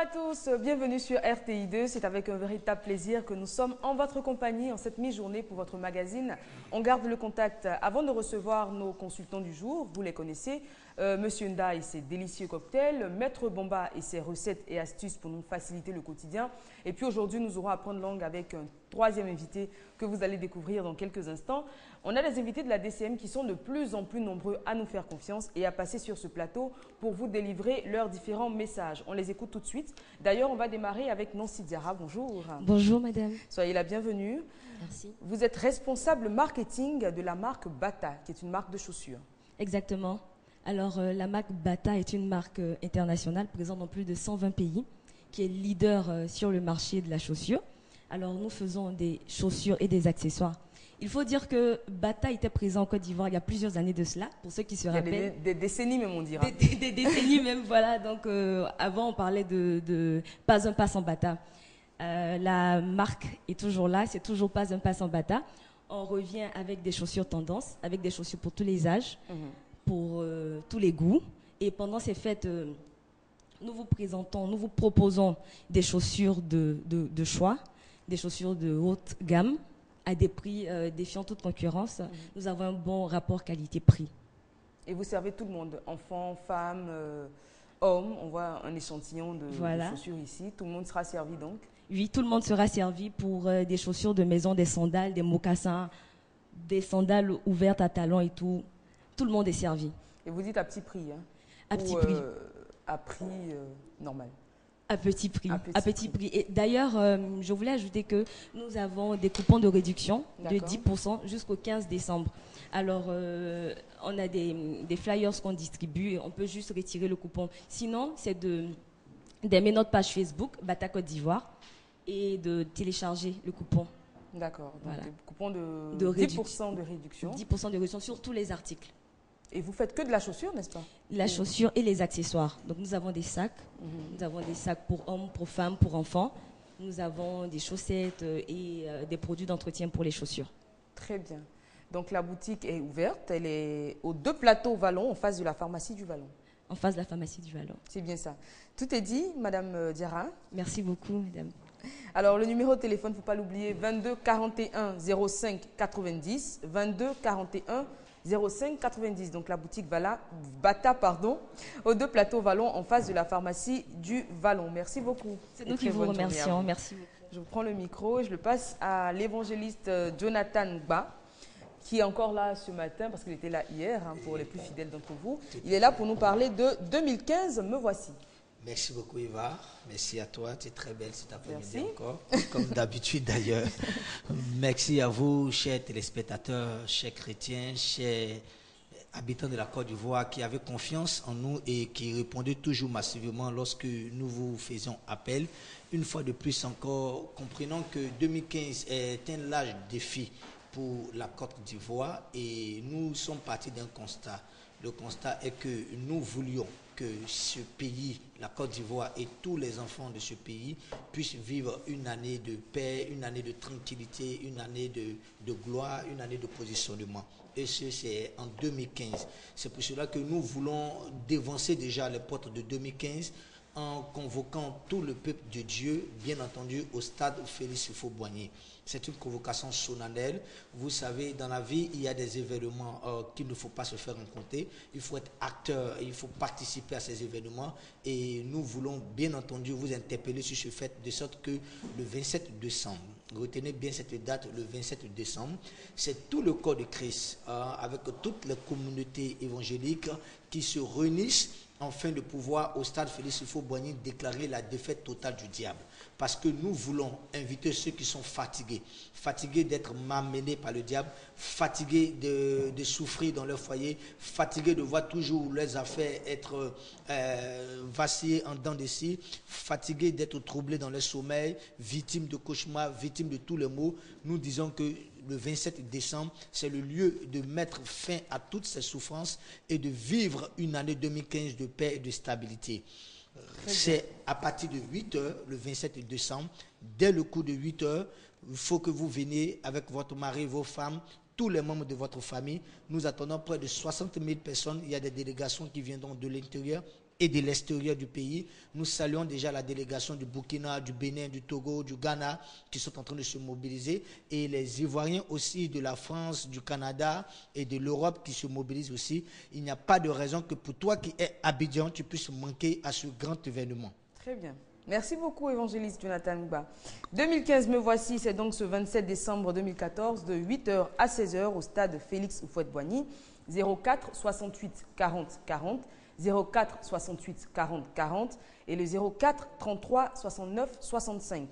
à tous, bienvenue sur RTI2. C'est avec un véritable plaisir que nous sommes en votre compagnie en cette mi-journée pour votre magazine. On garde le contact avant de recevoir nos consultants du jour. Vous les connaissez, Monsieur Nda et ses délicieux cocktails, Maître Bomba et ses recettes et astuces pour nous faciliter le quotidien. Et puis aujourd'hui, nous aurons à prendre langue avec un troisième invité que vous allez découvrir dans quelques instants. On a des invités de la DCM qui sont de plus en plus nombreux à nous faire confiance et à passer sur ce plateau pour vous délivrer leurs différents messages. On les écoute tout de suite. D'ailleurs, on va démarrer avec Nancy Diarra. Bonjour. Bonjour, madame. Soyez la bienvenue. Merci. Vous êtes responsable marketing de la marque Bata, qui est une marque de chaussures. Exactement. Alors, la marque Bata est une marque internationale présente dans plus de 120 pays, qui est leader sur le marché de la chaussure. Alors, nous faisons des chaussures et des accessoires. Il faut dire que Bata était présent en Côte d'Ivoire il y a plusieurs années de cela, pour ceux qui se rappellent. Des décennies même, on dira. Des décennies même, voilà. Donc, avant, on parlait de pas un pas sans Bata. La marque est toujours là, c'est toujours pas un pas sans Bata. On revient avec des chaussures tendance, avec des chaussures pour tous les âges, pour tous les goûts. Et pendant ces fêtes, nous vous proposons des chaussures de choix, des chaussures de haute gamme, à des prix défiant toute concurrence. Nous avons un bon rapport qualité-prix. Et vous servez tout le monde, enfants, femmes, hommes. On voit un échantillon de chaussures ici. Tout le monde sera servi donc? Oui, tout le monde sera servi pour des chaussures de maison, des sandales, des mocassins, des sandales ouvertes à talons et tout. Tout le monde est servi. Et vous dites à petit prix, hein? À petit prix. À prix normal. À petit prix. À petit prix. Et d'ailleurs, je voulais ajouter que nous avons des coupons de réduction de 10% jusqu'au 15 décembre. Alors, on a des flyers qu'on distribue et on peut juste retirer le coupon. Sinon, c'est d'aimer notre page Facebook, Bata Côte d'Ivoire, et de télécharger le coupon. D'accord. Donc, voilà. Des coupons de 10% de réduction. 10% de réduction sur tous les articles. Et vous faites que de la chaussure, n'est-ce pas? La chaussure et les accessoires. Donc nous avons des sacs. Nous avons des sacs pour hommes, pour femmes, pour enfants. Nous avons des chaussettes et des produits d'entretien pour les chaussures. Très bien. Donc la boutique est ouverte. Elle est aux 2 plateaux Vallon, en face de la pharmacie du Vallon. En face de la pharmacie du Vallon. C'est bien ça. Tout est dit, Madame Diarra. Merci beaucoup, Madame. Alors le numéro de téléphone, il ne faut pas l'oublier, 22 41 05 90, 22 41 05 90. Donc la boutique Bata, aux 2 plateaux Vallon en face de la pharmacie du Vallon. Merci beaucoup. C'est nous qui vous remercions. Merci beaucoup. Je prends le micro et je le passe à l'évangéliste Jonathan Gba, qui est encore là ce matin parce qu'il était là hier, pour les plus fidèles d'entre vous. Il est là pour nous parler de 2015, Me voici. Merci beaucoup, Eva. Merci à toi. Tu es très belle cet après-midi encore, comme d'habitude d'ailleurs. Merci à vous, chers téléspectateurs, chers chrétiens, chers habitants de la Côte d'Ivoire qui avaient confiance en nous et qui répondaient toujours massivement lorsque nous vous faisions appel. Une fois de plus encore, comprenons que 2015 est un large défi pour la Côte d'Ivoire et nous sommes partis d'un constat. Le constat est que nous voulions que ce pays, la Côte d'Ivoire et tous les enfants de ce pays puissent vivre une année de paix, une année de tranquillité, une année de gloire, une année de positionnement. Et c'est en 2015. C'est pour cela que nous voulons dévancer déjà les portes de 2015 en convoquant tout le peuple de Dieu, bien entendu, au stade Félix Houphouët-Boigny. C'est une convocation solennelle. Vous savez, dans la vie, il y a des événements qu'il ne faut pas se faire rencontrer. Il faut être acteur, il faut participer à ces événements. Et nous voulons, bien entendu, vous interpeller sur ce fait, de sorte que le 27 décembre, retenez bien cette date, le 27 décembre, c'est tout le corps de Christ, avec toutes les communautés évangéliques qui se réunissent afin de pouvoir, au stade Félix Houphouët-Boigny, déclarer la défaite totale du diable. Parce que nous voulons inviter ceux qui sont fatigués d'être malmenés par le diable, fatigués de souffrir dans leur foyer, fatigués de voir toujours leurs affaires être vaciller en dents de scie, fatigués d'être troublés dans leur sommeil, victimes de cauchemars, victimes de tous les maux. Nous disons que le 27 décembre, c'est le lieu de mettre fin à toutes ces souffrances et de vivre une année 2015 de paix et de stabilité. C'est à partir de 8 h le 27 décembre. Dès le coup de 8 h, il faut que vous veniez avec votre mari, vos femmes, tous les membres de votre famille. Nous attendons près de 60 000 personnes. Il y a des délégations qui viendront de l'intérieur et de l'extérieur du pays. Nous saluons déjà la délégation du Burkina, du Bénin, du Togo, du Ghana qui sont en train de se mobiliser et les Ivoiriens aussi de la France, du Canada et de l'Europe qui se mobilisent aussi. Il n'y a pas de raison que pour toi qui es à Abidjan, tu puisses manquer à ce grand événement. Très bien. Merci beaucoup, évangéliste Jonathan Ngba. 2015, me voici, c'est donc ce 27 décembre 2014, de 8h à 16h au stade Félix Houphouët-Boigny, 04 68 40 40, 04 68 40 40 et le 04 33 69 65.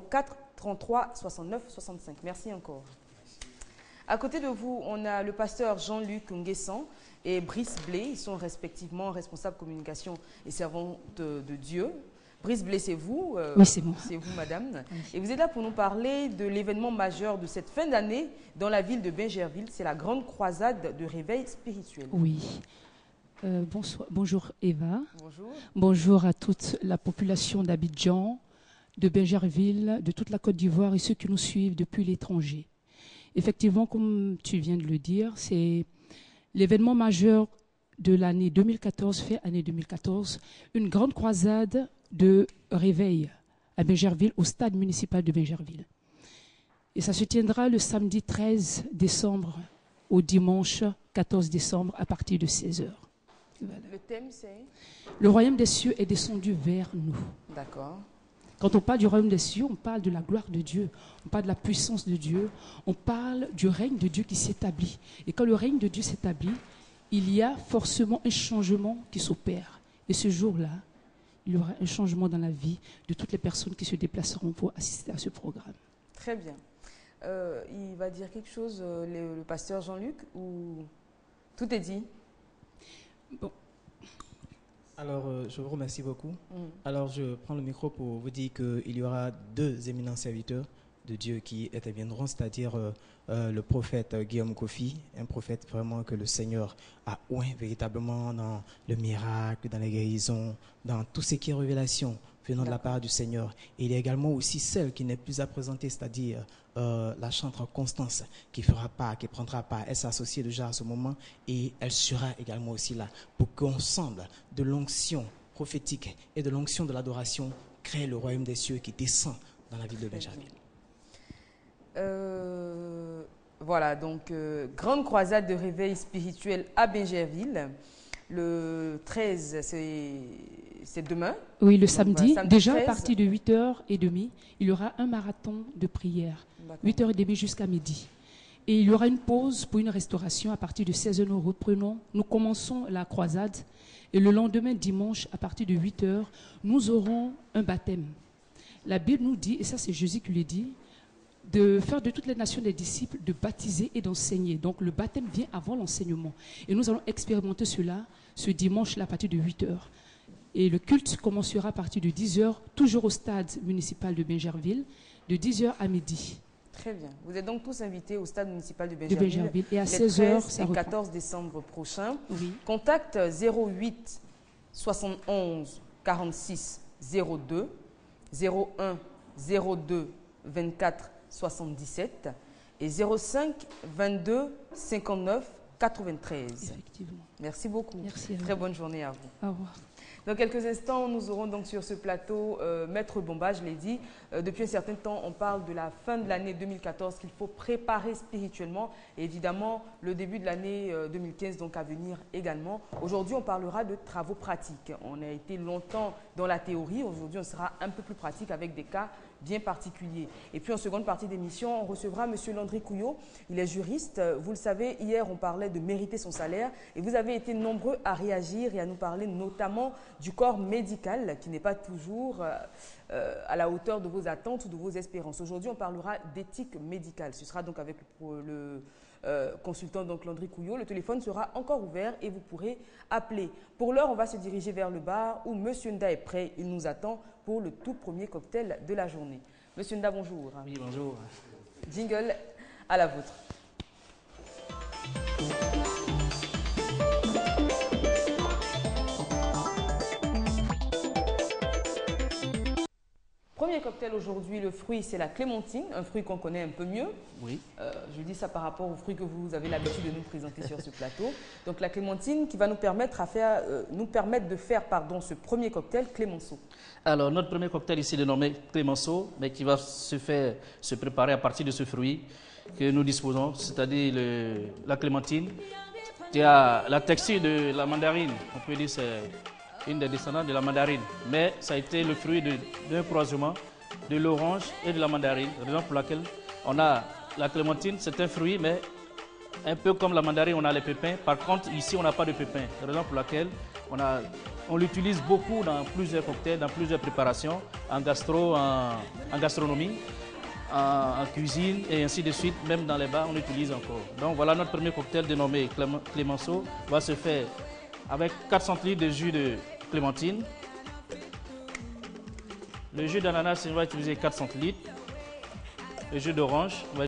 04 33 69 65. Merci encore. À côté de vous, on a le pasteur Jean-Luc Nguessan et Brice Blé. Ils sont respectivement responsables communication et servante de Dieu. Brice Blé, c'est vous. Oui, c'est moi. C'est vous, madame. Oui. Et vous êtes là pour nous parler de l'événement majeur de cette fin d'année dans la ville de Bingerville. C'est la grande croisade de réveil spirituel. Oui. Bonjour Eva. Bonjour. Bonjour à toute la population d'Abidjan, de Bingerville, de toute la Côte d'Ivoire et ceux qui nous suivent depuis l'étranger. Effectivement, comme tu viens de le dire, c'est l'événement majeur de l'année 2014, fait année 2014, une grande croisade de réveil à Bingerville, au stade municipal de Bingerville. Et ça se tiendra le samedi 13 décembre au dimanche 14 décembre à partir de 16h. Voilà. Le thème, c'est? Le royaume des cieux est descendu vers nous. D'accord. Quand on parle du royaume des cieux, on parle de la gloire de Dieu, on parle de la puissance de Dieu, on parle du règne de Dieu qui s'établit. Et quand le règne de Dieu s'établit, il y a forcément un changement qui s'opère. Et ce jour-là, il y aura un changement dans la vie de toutes les personnes qui se déplaceront pour assister à ce programme. Très bien. Il va dire quelque chose, le pasteur Jean-Luc, ou tout est dit? Bon. Alors, je vous remercie beaucoup. Alors, je prends le micro pour vous dire qu'il y aura deux éminents serviteurs de Dieu qui interviendront, c'est-à-dire le prophète Guillaume Kofi, un prophète vraiment que le Seigneur a oint véritablement dans le miracle, dans les guérisons, dans tout ce qui est révélation venant de la part du Seigneur. Et il y a également aussi celle qui n'est plus à présenter, c'est-à-dire la chantre Constance, qui fera part, qui prendra part. Elle s'associe déjà à ce moment et elle sera également aussi là pour qu'ensemble, de l'onction prophétique et de l'onction de l'adoration, crée le royaume des cieux qui descend dans la ville de Bingerville. Voilà, donc grande croisade de réveil spirituel à Bingerville. Le 13, c'est demain. Oui, le samedi. Voilà, samedi Déjà 13. à partir de 8h30, il y aura un marathon de prière. 8h30 jusqu'à midi. Et il y aura une pause pour une restauration à partir de 16h. Nous reprenons, nous commençons la croisade. Et le lendemain, dimanche, à partir de 8h, nous aurons un baptême. La Bible nous dit, et ça c'est Jésus qui le dit, de faire de toutes les nations des disciples, de baptiser et d'enseigner. Donc le baptême vient avant l'enseignement. Et nous allons expérimenter cela ce dimanche-là à partir de 8h. Et le culte commencera à partir de 10h, toujours au stade municipal de Bingerville, de 10h à midi. Très bien. Vous êtes donc tous invités au stade municipal de Bingerville. Et à les 16h, 13 ça et reprend. 14 décembre prochain. Oui. Contact 08 71 46 02 01 02 24 77 et 05 22 59 93. Effectivement. Merci beaucoup. Merci à vous. Très bonne journée à vous. Au revoir. Dans quelques instants, nous aurons donc sur ce plateau Maître Bomba, je l'ai dit. Depuis un certain temps, on parle de la fin de l'année 2014 qu'il faut préparer spirituellement. Et évidemment, le début de l'année 2015 donc à venir également. Aujourd'hui, on parlera de travaux pratiques. On a été longtemps dans la théorie. Aujourd'hui, on sera un peu plus pratique avec des cas bien particulier. Et puis en seconde partie d'émission, on recevra M. Landry Couillot. Il est juriste. Vous le savez, hier, on parlait de mériter son salaire. Et vous avez été nombreux à réagir et à nous parler notamment du corps médical qui n'est pas toujours à la hauteur de vos attentes ou de vos espérances. Aujourd'hui, on parlera d'éthique médicale. Ce sera donc avec le consultant donc Landry Couillot. Le téléphone sera encore ouvert et vous pourrez appeler. Pour l'heure, on va se diriger vers le bar où M. Nda est prêt. Il nous attend pour le tout premier cocktail de la journée. Monsieur Nda, bonjour. Oui, bonjour. Jingle à la vôtre. premier cocktail aujourd'hui, le fruit, c'est la clémentine, un fruit qu'on connaît un peu mieux. Oui. Je dis ça par rapport aux fruits que vous avez l'habitude de nous présenter sur ce plateau. Donc la clémentine qui va nous permettre, de faire ce premier cocktail Clémenceau. Alors, notre premier cocktail ici est dénommé Clémenceau, mais qui va se préparer à partir de ce fruit que nous disposons, c'est-à-dire la clémentine, qui a la texture de la mandarine. On peut dire que c'est une des descendants de la mandarine, mais ça a été le fruit d'un croisement de l'orange et de la mandarine, raison pour laquelle on a la clémentine, c'est un fruit, mais un peu comme la mandarine, on a les pépins. Par contre, ici, on n'a pas de pépins, raison pour laquelle on l'utilise beaucoup dans plusieurs cocktails, dans plusieurs préparations, en gastronomie, en cuisine et ainsi de suite, même dans les bars, on l'utilise encore. Donc voilà, notre premier cocktail dénommé Clémenceau va se faire avec 400 litres de jus de clémentine. Le jus d'ananas, on va utiliser 400 litres. Le jus d'orange, on va